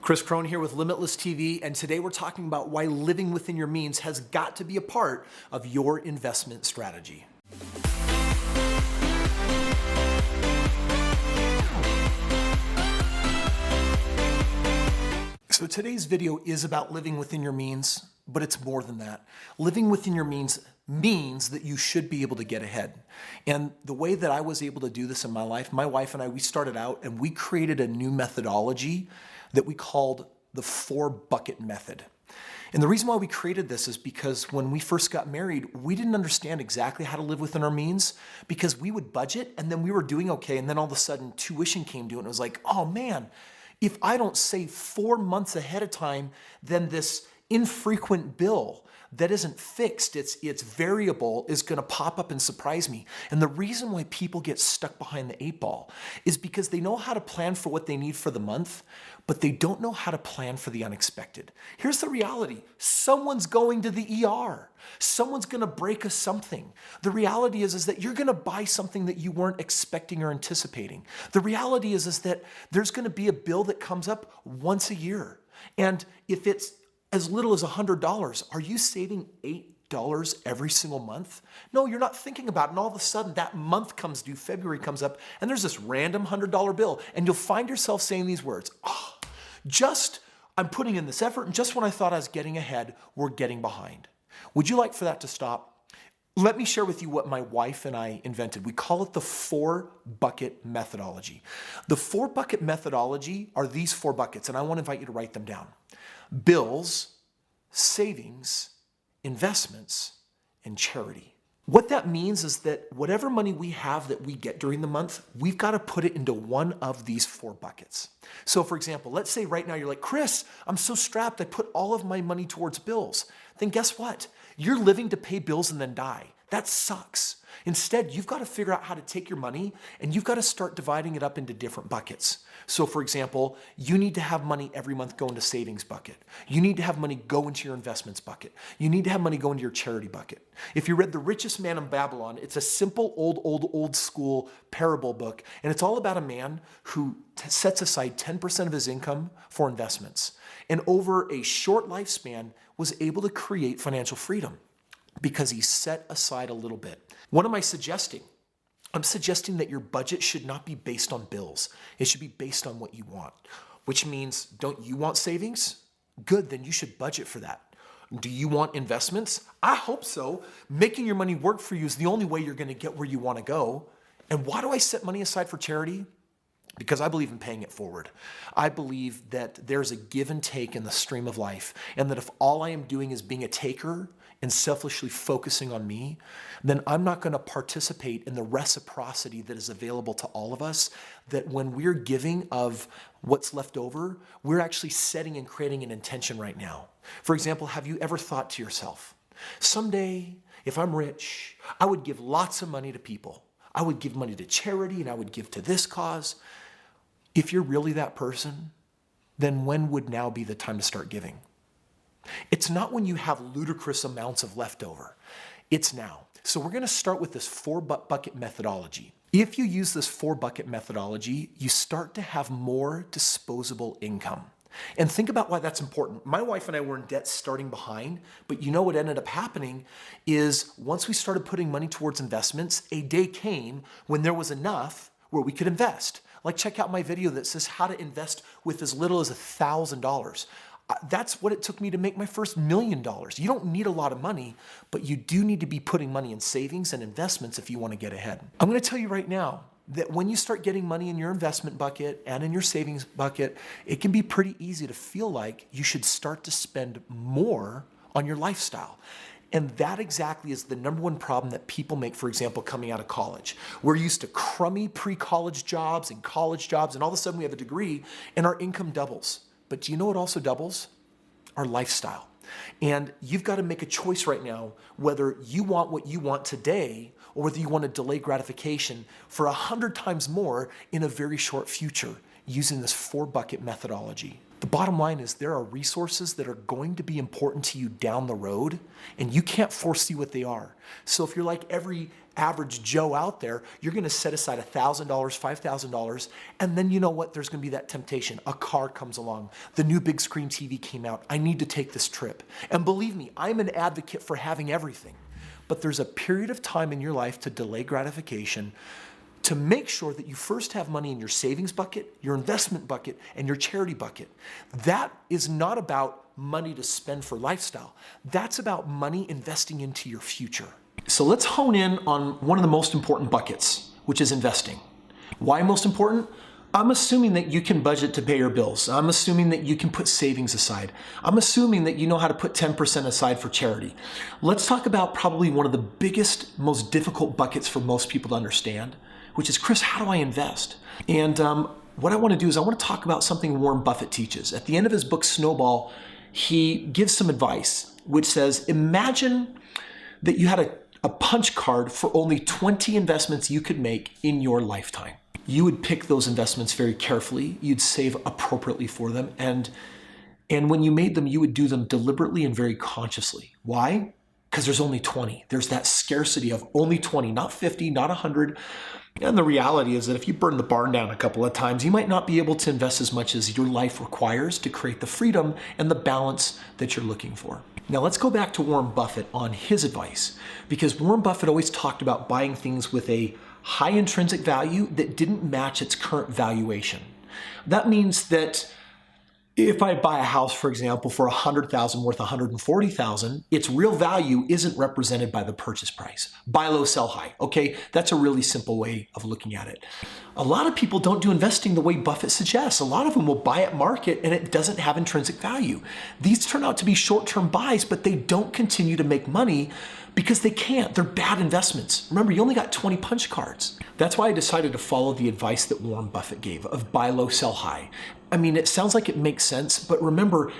Kris Krohn here with Limitless TV, and today we're talking about why living within your means has got to be a part of your investment strategy. So today's video is about living within your means, but it's more than that. Living within your means that you should be able to get ahead. And the way that I was able to do this in my life, my wife and I, we started out and we created a new methodology that we called the 4-bucket method. And the reason why we created this is because when we first got married, we didn't understand exactly how to live within our means because we would budget and then we were doing okay. And then all of a sudden tuition came due and it was like, oh man, if I don't save 4 months ahead of time, then this infrequent bill that isn't fixed, it's variable, is gonna pop up and surprise me. And the reason why people get stuck behind the 8 ball is because they know how to plan for what they need for the month, but they don't know how to plan for the unexpected. Here's the reality. Someone's going to the ER. Someone's gonna break us something. The reality is that you're gonna buy something that you weren't expecting or anticipating. The reality is that there's gonna be a bill that comes up once a year. And if it's as little as $100, are you saving $8 every single month? No, you're not thinking about it. And all of a sudden that month comes due, February comes up, and there's this random $100 bill. And you'll find yourself saying these words, I'm putting in this effort, and just when I thought I was getting ahead, we're getting behind. Would you like for that to stop? Let me share with you what my wife and I invented. We call it the 4-bucket methodology. The 4-bucket methodology are these 4 buckets, and I want to invite you to write them down. Bills, savings, investments, and charity. What that means is that whatever money we have that we get during the month, we've got to put it into one of these 4 buckets. So for example, let's say right now you're like, Kris, I'm so strapped, I put all of my money towards bills. Then guess what? You're living to pay bills and then die. That sucks. Instead, you've got to figure out how to take your money and you've got to start dividing it up into different buckets. So for example, you need to have money every month go into savings bucket. You need to have money go into your investments bucket. You need to have money go into your charity bucket. If you read The Richest Man in Babylon, it's a simple old school parable book. And it's all about a man who sets aside 10% of his income for investments. And over a short lifespan was able to create financial freedom because he set aside a little bit. What am I suggesting? I'm suggesting that your budget should not be based on bills. It should be based on what you want, which means, don't you want savings? Good, then you should budget for that. Do you want investments? I hope so. Making your money work for you is the only way you're gonna get where you wanna go. And why do I set money aside for charity? Because I believe in paying it forward. I believe that there's a give and take in the stream of life, and that if all I am doing is being a taker and selfishly focusing on me, then I'm not going to participate in the reciprocity that is available to all of us, that when we're giving of what's left over, we're actually setting and creating an intention right now. For example, have you ever thought to yourself, someday, if I'm rich, I would give lots of money to people. I would give money to charity and I would give to this cause. If you're really that person, then when would now be the time to start giving? It's not when you have ludicrous amounts of leftover. It's now. So we're going to start with this 4-bucket methodology. If you use this 4-bucket methodology, you start to have more disposable income. And think about why that's important. My wife and I were in debt starting behind, but you know what ended up happening is once we started putting money towards investments, a day came when there was enough where we could invest. Like check out my video that says how to invest with as little as $1,000. That's what it took me to make my first $1 million. You don't need a lot of money, but you do need to be putting money in savings and investments if you want to get ahead. I'm going to tell you right now that when you start getting money in your investment bucket and in your savings bucket, it can be pretty easy to feel like you should start to spend more on your lifestyle. And that exactly is the #1 problem that people make, for example, coming out of college. We're used to crummy pre-college jobs and college jobs, and all of a sudden we have a degree and our income doubles. But do you know what also doubles? Our lifestyle. And you've got to make a choice right now whether you want what you want today or whether you want to delay gratification for 100 times more in a very short future using this 4-bucket methodology. The bottom line is there are resources that are going to be important to you down the road and you can't foresee what they are. So if you're like every average Joe out there, you're gonna set aside $1,000, $5,000, and then you know what? There's gonna be that temptation. A car comes along, the new big screen TV came out, I need to take this trip. And believe me, I'm an advocate for having everything. But there's a period of time in your life to delay gratification, to make sure that you first have money in your savings bucket, your investment bucket, and your charity bucket. That is not about money to spend for lifestyle. That's about money investing into your future. So let's hone in on one of the most important buckets, which is investing. Why most important? I'm assuming that you can budget to pay your bills. I'm assuming that you can put savings aside. I'm assuming that you know how to put 10% aside for charity. Let's talk about probably one of the biggest, most difficult buckets for most people to understand, which is, Kris, how do I invest? And what I want to do is I want to talk about something Warren Buffett teaches. At the end of his book, Snowball, he gives some advice, which says, imagine that you had a punch card for only 20 investments you could make in your lifetime. You would pick those investments very carefully. You'd save appropriately for them. And when you made them, you would do them deliberately and very consciously. Why? Because there's only 20. There's that scarcity of only 20, not 50, not 100. And the reality is that if you burn the barn down a couple of times, you might not be able to invest as much as your life requires to create the freedom and the balance that you're looking for. Now let's go back to Warren Buffett on his advice, because Warren Buffett always talked about buying things with a high intrinsic value that didn't match its current valuation. That means that if I buy a house, for example, for $100,000 worth $140,000, its real value isn't represented by the purchase price. Buy low, sell high. Okay, that's a really simple way of looking at it. A lot of people don't do investing the way Buffett suggests. A lot of them will buy at market and it doesn't have intrinsic value. These turn out to be short-term buys, but they don't continue to make money because they can't. They're bad investments. Remember, you only got 20 punch cards. That's why I decided to follow the advice that Warren Buffett gave of buy low, sell high. I mean, it sounds like it makes sense, but remember,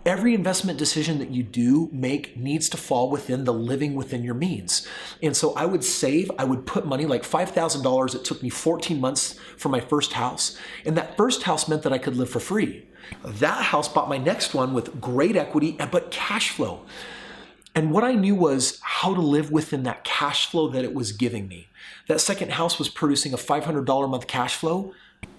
every investment decision that you do make needs to fall within the living within your means. And so I would save, I would put money like $5,000. It took me 14 months for my first house. And that first house meant that I could live for free. That house bought my next one with great equity, but cash flow. And what I knew was how to live within that cash flow that it was giving me. That second house was producing a $500 a month cash flow.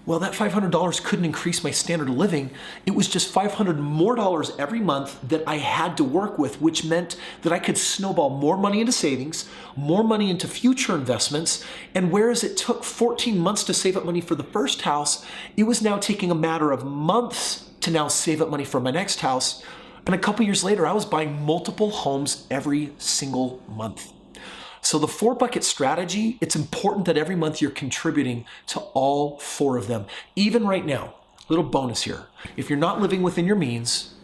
Well, that $500 couldn't increase my standard of living. It was just $500 more every month that I had to work with, which meant that I could snowball more money into savings, more money into future investments. And whereas it took 14 months to save up money for the first house, it was now taking a matter of months to now save up money for my next house. And a couple years later, I was buying multiple homes every single month. So the 4-bucket strategy, it's important that every month you're contributing to all 4 of them. Even right now, little bonus here. If you're not living within your means,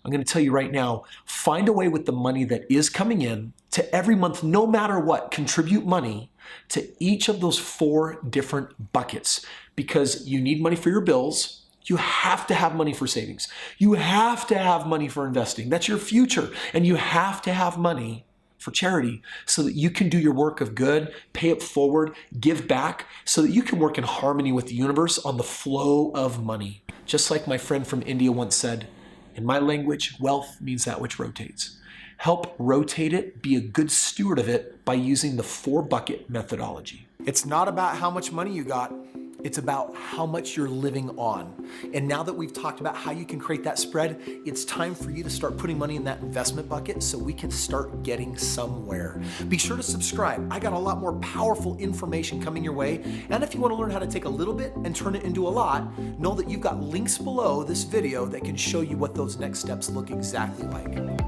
I'm going to tell you right now, find a way with the money that is coming in to every month, no matter what, contribute money to each of those 4 different buckets, because you need money for your bills. You have to have money for savings. You have to have money for investing. That's your future. And you have to have money for charity so that you can do your work of good, pay it forward, give back, so that you can work in harmony with the universe on the flow of money. Just like my friend from India once said, in my language, wealth means that which rotates. Help rotate it, be a good steward of it by using the 4-bucket methodology. It's not about how much money you got. It's about how much you're living on. And now that we've talked about how you can create that spread, it's time for you to start putting money in that investment bucket so we can start getting somewhere. Be sure to subscribe. I got a lot more powerful information coming your way. And if you want to learn how to take a little bit and turn it into a lot, know that you've got links below this video that can show you what those next steps look exactly like.